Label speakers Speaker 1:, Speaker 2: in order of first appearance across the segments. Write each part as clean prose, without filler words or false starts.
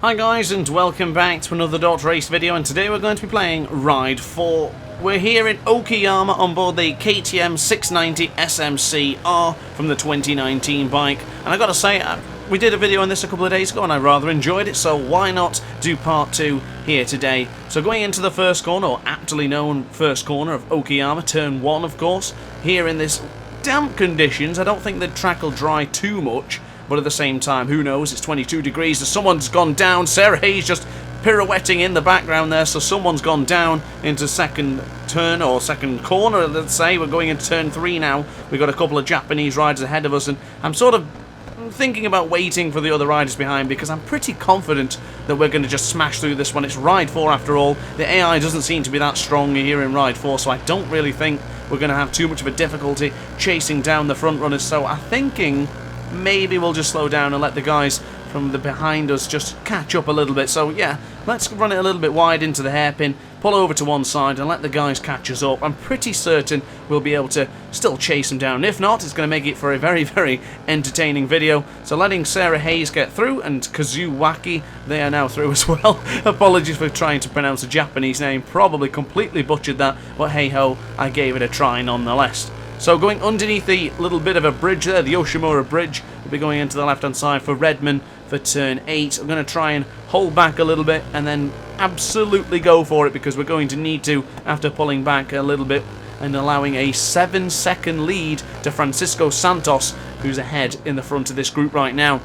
Speaker 1: Hi guys, and welcome back to another DrAce video, and today we're going to be playing Ride 4. We're here in Okayama on board the KTM 690 SMC R from the 2019 bike, and I gotta say, we did a video on this a couple of days ago and I rather enjoyed it, so why not do part 2 here today. So going into the first corner, or aptly known first corner of Okayama, turn 1 of course, here in this damp conditions. I don't think the track will dry too much, but at the same time, who knows, it's 22 degrees, so someone's gone down. Sarah Hayes just pirouetting in the background there, so someone's gone down into second turn, or second corner, let's say. We're going into turn 3 now. We've got a couple of Japanese riders ahead of us, and I'm sort of thinking about waiting for the other riders behind, because I'm pretty confident that we're going to just smash through this one. It's Ride 4 after all. The AI doesn't seem to be that strong here in Ride 4, so I don't really think we're going to have too much of a difficulty chasing down the front runners, so I'm thinking maybe we'll just slow down and let the guys from the behind us just catch up a little bit. So yeah, let's run it a little bit wide into the hairpin, pull over to one side and let the guys catch us up. I'm pretty certain we'll be able to still chase them down. If not, it's going to make it for a very, very entertaining video. So letting Sarah Hayes get through, and Kazuwaki, they are now through as well. Apologies for trying to pronounce a Japanese name, probably completely butchered that, but hey ho, I gave it a try nonetheless. So going underneath the little bit of a bridge there, the Yoshimura Bridge, we'll be going into the left-hand side for Redman for turn 8. I'm going to try and hold back a little bit and then absolutely go for it, because we're going to need to after pulling back a little bit and allowing a 7-second lead to Francisco Santos, who's ahead in the front of this group right now.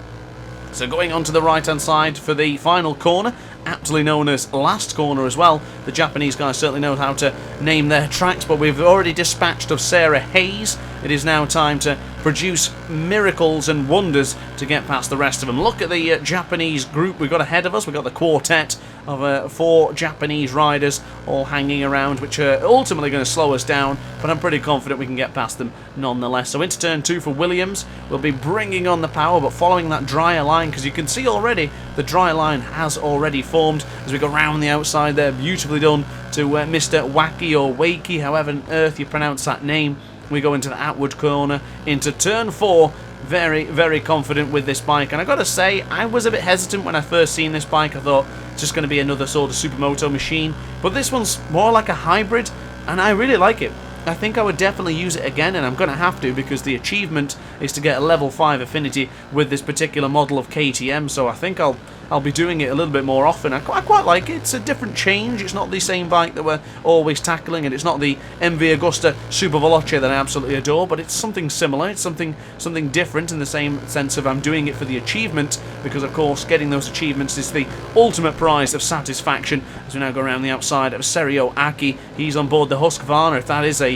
Speaker 1: So going on to the right-hand side for the final corner, aptly known as last corner as well. The Japanese guys certainly know how to name their tracks, but we've already dispatched of Sarah Hayes. It is now time to produce miracles and wonders to get past the rest of them. Look at the Japanese group we've got ahead of us. We've got the quartet of 4 Japanese riders all hanging around, which are ultimately going to slow us down, but I'm pretty confident we can get past them nonetheless. So into turn 2 for Williams. We'll be bringing on the power, but following that drier line, because you can see already the dry line has already formed as we go round the outside there. Beautifully done to Mr. Wacky, or Wakey, however on earth you pronounce that name. We go into the outward corner, into turn 4. Very, very confident with this bike. And I gotta say, I was a bit hesitant when I first seen this bike. I thought it's just going to be another sort of supermoto machine. But this one's more like a hybrid, and I really like it. I think I would definitely use it again, and I'm going to have to, because the achievement is to get a level 5 affinity with this particular model of KTM, so I think I'll be doing it a little bit more often. I quite like it. It's a different change. It's not the same bike that we're always tackling, and it's not the MV Agusta Super Veloce that I absolutely adore, but it's something similar. It's something different in the same sense of I'm doing it for the achievement, because of course getting those achievements is the ultimate prize of satisfaction. As we now go around the outside of Serio Aki, he's on board the Husqvarna, if that is a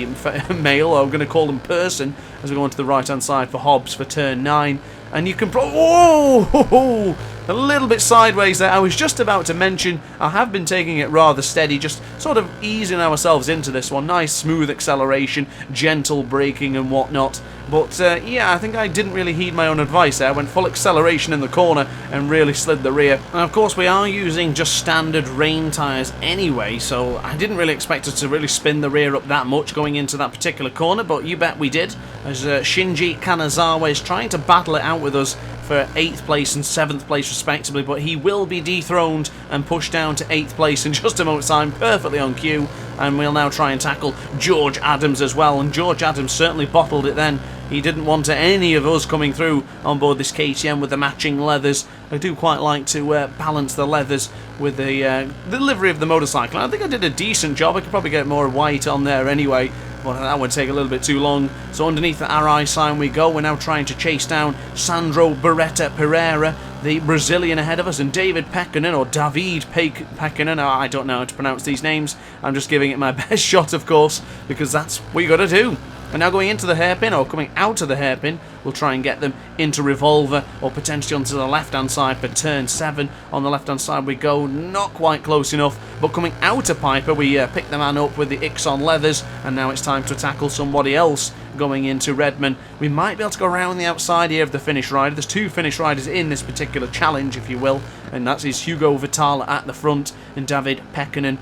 Speaker 1: male, or I'm going to call him person, as we go onto the right hand side for Hobbs for turn 9. And you can oh, a little bit sideways there. I was just about to mention I have been taking it rather steady, just sort of easing ourselves into this one. Nice smooth acceleration, gentle braking and whatnot. But yeah, I think I didn't really heed my own advice there. I went full acceleration in the corner and really slid the rear. And of course we are using just standard rain tyres anyway, so I didn't really expect us to really spin the rear up that much going into that particular corner, but you bet we did, as Shinji Kanazawa is trying to battle it out with us for 8th place and 7th place respectively, but he will be dethroned and pushed down to 8th place in just a moment's time, perfectly on cue. And we'll now try and tackle George Adams as well, and George Adams certainly bottled it then. He didn't want any of us coming through on board this KTM with the matching leathers. I do quite like to balance the leathers with the livery of the motorcycle. I think I did a decent job. I could probably get more white on there anyway, but that would take a little bit too long. So underneath the RI sign we go. We're now trying to chase down Sandro Beretta Pereira, the Brazilian ahead of us, and David Pekkanen, or David Pekkanen. I don't know how to pronounce these names. I'm just giving it my best shot, of course, because that's what you got to do. And now going into the hairpin, or coming out of the hairpin, we'll try and get them into Revolver, or potentially onto the left-hand side for turn 7. On the left-hand side we go, not quite close enough, but coming out of Piper, we pick the man up with the Ixon leathers, and now it's time to tackle somebody else going into Redman. We might be able to go around the outside here of the finish rider. There's 2 finish riders in this particular challenge, if you will, and that is Hugo Vital at the front and David Pekkanen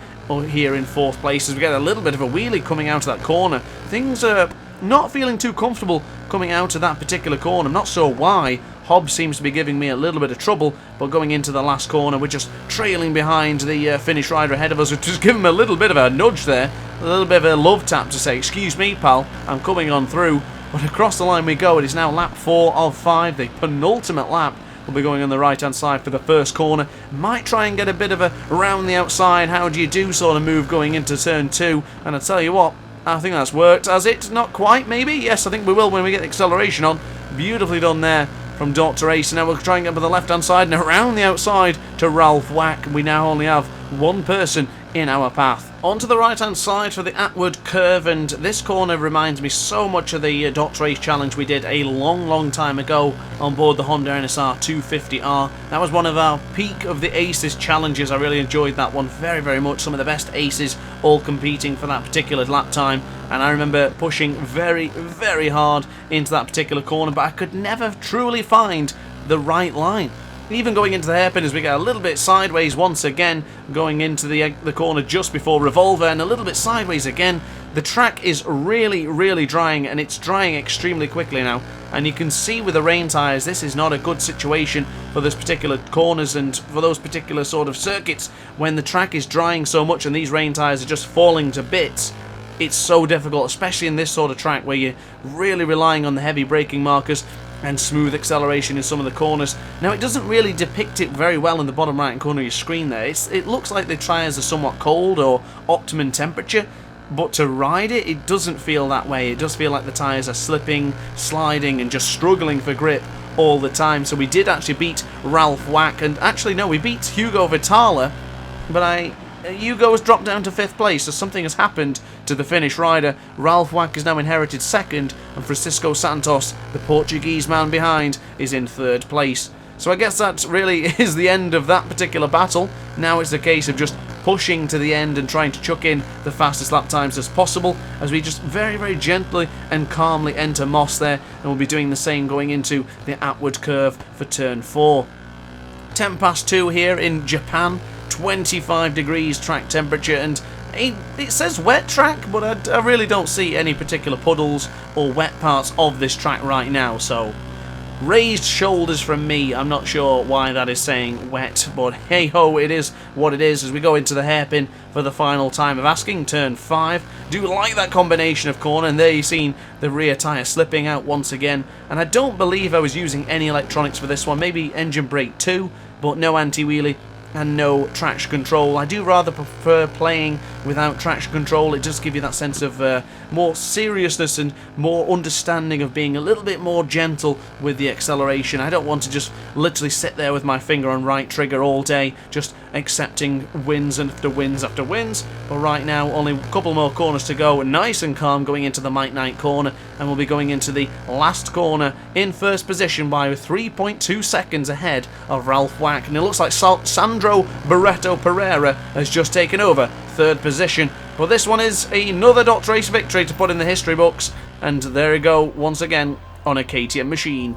Speaker 1: here in 4th place. As we get a little bit of a wheelie coming out of that corner, things are not feeling too comfortable coming out of that particular corner. I'm not sure why. Hobbs seems to be giving me a little bit of trouble, but going into the last corner, we're just trailing behind the Finnish rider ahead of us, which just give him a little bit of a nudge there, a little bit of a love tap to say, excuse me, pal, I'm coming on through. But across the line we go. It is now lap 4 of 5, the penultimate lap. We'll be going on the right-hand side for the first corner. Might try and get a bit of a round the outside, how do you do sort of move going into turn 2. And I tell you what, I think that's worked. Has it? Not quite, maybe? Yes, I think we will when we get the acceleration on. Beautifully done there from DrAce. Now we'll try and get to the left-hand side and around the outside to Ralph Wack. We now only have one person in our path. Onto the right-hand side for the Atwood curve, and this corner reminds me so much of the DrAce challenge we did a long time ago on board the Honda NSR 250R. That was one of our peak of the aces challenges. I really enjoyed that one very much. Some of the best aces all competing for that particular lap time, and I remember pushing very hard into that particular corner, but I could never truly find the right line. Even going into the hairpin as we get a little bit sideways once again, going into the corner just before Revolver, and a little bit sideways again. The track is really drying, and it's drying extremely quickly now. And you can see with the rain tyres, this is not a good situation for those particular corners and for those particular sort of circuits. When the track is drying so much and these rain tyres are just falling to bits, it's so difficult, especially in this sort of track where you're really relying on the heavy braking markers and smooth acceleration in some of the corners. Now, it doesn't really depict it very well in the bottom right corner of your screen there. It looks like the tyres are somewhat cold or optimum temperature, but to ride it, it doesn't feel that way. It does feel like the tyres are slipping, sliding, and just struggling for grip all the time. So we did actually beat Ralph Wack, and actually, no, we beat Hugo Vitala, but Hugo has dropped down to 5th place, so something has happened to the Finnish rider. Ralph Wack has now inherited 2nd, and Francisco Santos, the Portuguese man behind, is in 3rd place. So I guess that really is the end of that particular battle. Now it's a case of just pushing to the end and trying to chuck in the fastest lap times as possible, as we just very gently and calmly enter Moss there, and we'll be doing the same going into the Atwood curve for turn 4. 10 past 2 here in Japan. 25 degrees track temperature, and it says wet track, but I really don't see any particular puddles or wet parts of this track right now, so raised shoulders from me. I'm not sure why that is saying wet, but hey ho, it is what it is as we go into the hairpin for the final time of asking, turn 5. Do like that combination of corner, and there you've seen the rear tyre slipping out once again, and I don't believe I was using any electronics for this one, maybe engine brake 2, but no anti-wheelie and no traction control. I do rather prefer playing without traction control. It does give you that sense of more seriousness and more understanding of being a little bit more gentle with the acceleration. I don't want to just literally sit there with my finger on right trigger all day, just accepting wins after wins after wins. But right now, only a couple more corners to go, nice and calm going into the Mike Knight corner, and we'll be going into the last corner in first position by 3.2 seconds ahead of Ralph Wack, and it looks like Sandro Barreto Pereira has just taken over 3rd position. But this one is another DrAce victory to put in the history books, and there we go once again on a KTM machine.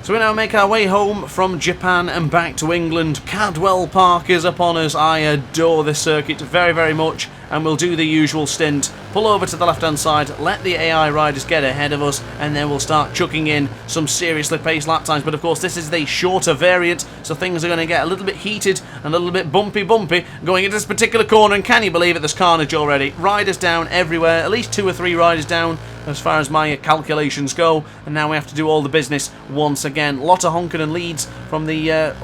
Speaker 1: So we now make our way home from Japan and back to England. Cadwell Park is upon us. I adore this circuit very much, and we'll do the usual stint. Pull over to the left-hand side, let the AI riders get ahead of us, and then we'll start chucking in some seriously paced lap times. But of course, this is the shorter variant, so things are going to get a little bit heated and a little bit bumpy going into this particular corner. And can you believe it, there's carnage already. Riders down everywhere, at least 2 or 3 riders down as far as my calculations go, and now we have to do all the business once again. Lot of honking and leads from the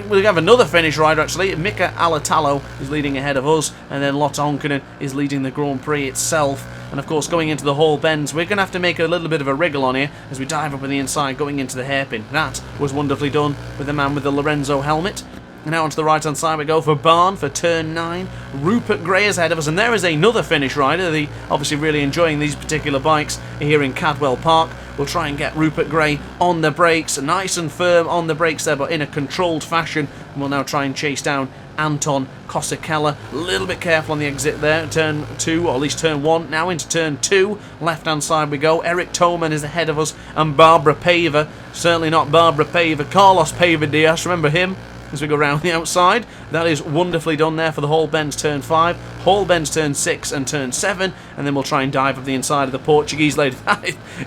Speaker 1: we have another Finnish rider actually. Mika Alatalo is leading ahead of us, and then Lotta Honkanen is leading the Grand Prix itself. And of course, going into the Hall Bends, we're going to have to make a little bit of a wriggle on here as we dive up on the inside going into the hairpin. That was wonderfully done with the man with the Lorenzo helmet. And now onto the right-hand side we go for Barn for turn 9. Rupert Gray is ahead of us, and there is another Finnish rider. Obviously really enjoying these particular bikes here in Cadwell Park. We'll try and get Rupert Gray on the brakes, nice and firm on the brakes there, but in a controlled fashion. And we'll now try and chase down Anton Kosekela. A little bit careful on the exit there, turn 2, or at least turn 1. Now into turn 2, left-hand side we go. Eric Toman is ahead of us, and Barbara Pava. Certainly not Barbara Pava, Carlos Pava Diaz, remember him? as we go round the outside. That is wonderfully done there for the Hall bends turn 5, Hall bends turn 6 and turn 7, and then we'll try and dive up the inside of the Portuguese lady.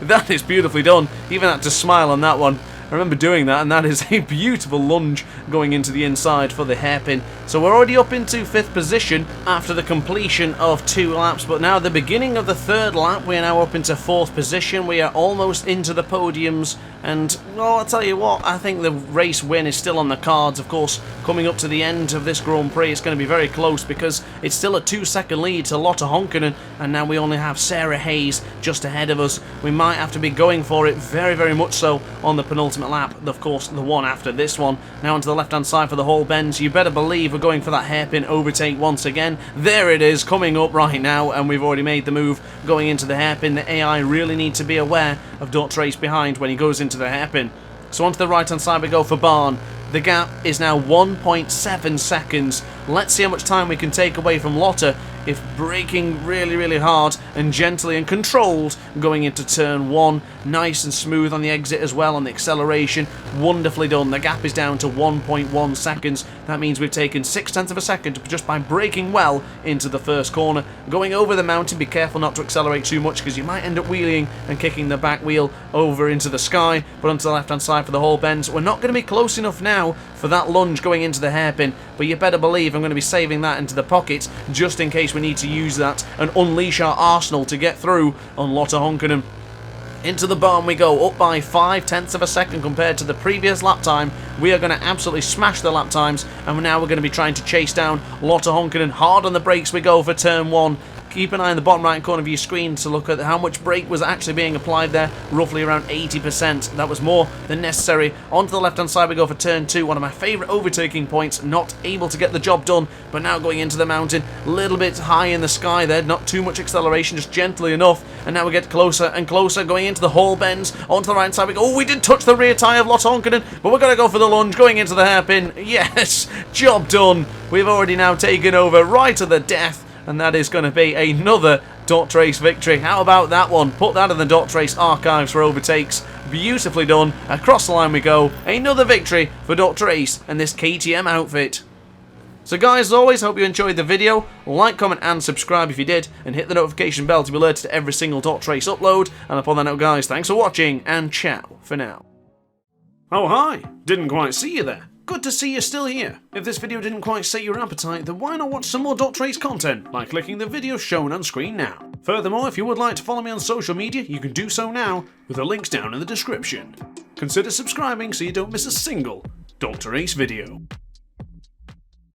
Speaker 1: That is beautifully done. Even had to smile on that one. I remember doing that, and that is a beautiful lunge going into the inside for the hairpin. So we're already up into 5th position after the completion of 2 laps, but now the beginning of the 3rd lap, we are now up into 4th position. We are almost into the podiums, and, well, I'll tell you what, I think the race win is still on the cards. Of course, coming up to the end of this Grand Prix, it's going to be very close because it's still a 2-second lead to Lotte Honkanen, and now we only have Sarah Hayes just ahead of us. We might have to be going for it very, very much so on the penultimate lap, of course the one after this one. Now onto the left hand side for the Hall bends. You better believe we're going for that hairpin overtake once again. There it is, coming up right now, and we've already made the move going into the hairpin. The AI really need to be aware of DrAce behind when he goes into the hairpin. So onto the right hand side we go for Barn. The gap is now 1.7 seconds. Let's see how much time we can take away from Lotte if braking really, really hard and gently and controlled going into turn 1. Nice and smooth on the exit as well, on the acceleration. Wonderfully done. The gap is down to 1.1 seconds. That means we've taken 0.6 of a second just by braking well into the first corner. Going over the mountain, be careful not to accelerate too much because you might end up wheeling and kicking the back wheel over into the sky. But onto the left hand side for the Hall bends. We're not going to be close enough now for that lunge going into the hairpin, but you better believe I'm going to be saving that into the pocket just in case we need to use that and unleash our arsenal to get through on Lotte Honkanen. Into the barn we go, up by 0.5 of a second compared to the previous lap time. We are going to absolutely smash the lap times, and now we're going to be trying to chase down Lotte Honkanen. Hard on the brakes we go for turn 1. Keep an eye in the bottom right corner of your screen to look at how much brake was actually being applied there. Roughly around 80%. That was more than necessary. Onto the left hand side we go for turn 2. One of my favourite overtaking points. Not able to get the job done, but now going into the mountain. A little bit high in the sky there. Not too much acceleration, just gently enough. And now we get closer and closer going into the Hall bends. Onto the right side we go. Oh, we did touch the rear tyre of Lotte Honkanen, but we're going to go for the lunge going into the hairpin. Yes, job done. We've already now taken over right to the death. And that is going to be another DrAce victory. How about that one? Put that in the DrAce archives for overtakes. Beautifully done. Across the line we go. Another victory for DrAce and this KTM outfit. So guys, as always, hope you enjoyed the video. Like, comment and subscribe if you did. And hit the notification bell to be alerted to every single DrAce upload. And upon that note guys, thanks for watching and ciao for now. Oh hi, didn't quite see you there. Good to see you're still here. If this video didn't quite set your appetite, then why not watch some more DrAce content by clicking the video shown on screen now. Furthermore, if you would like to follow me on social media, you can do so now with the links down in the description. Consider subscribing so you don't miss a single DrAce video.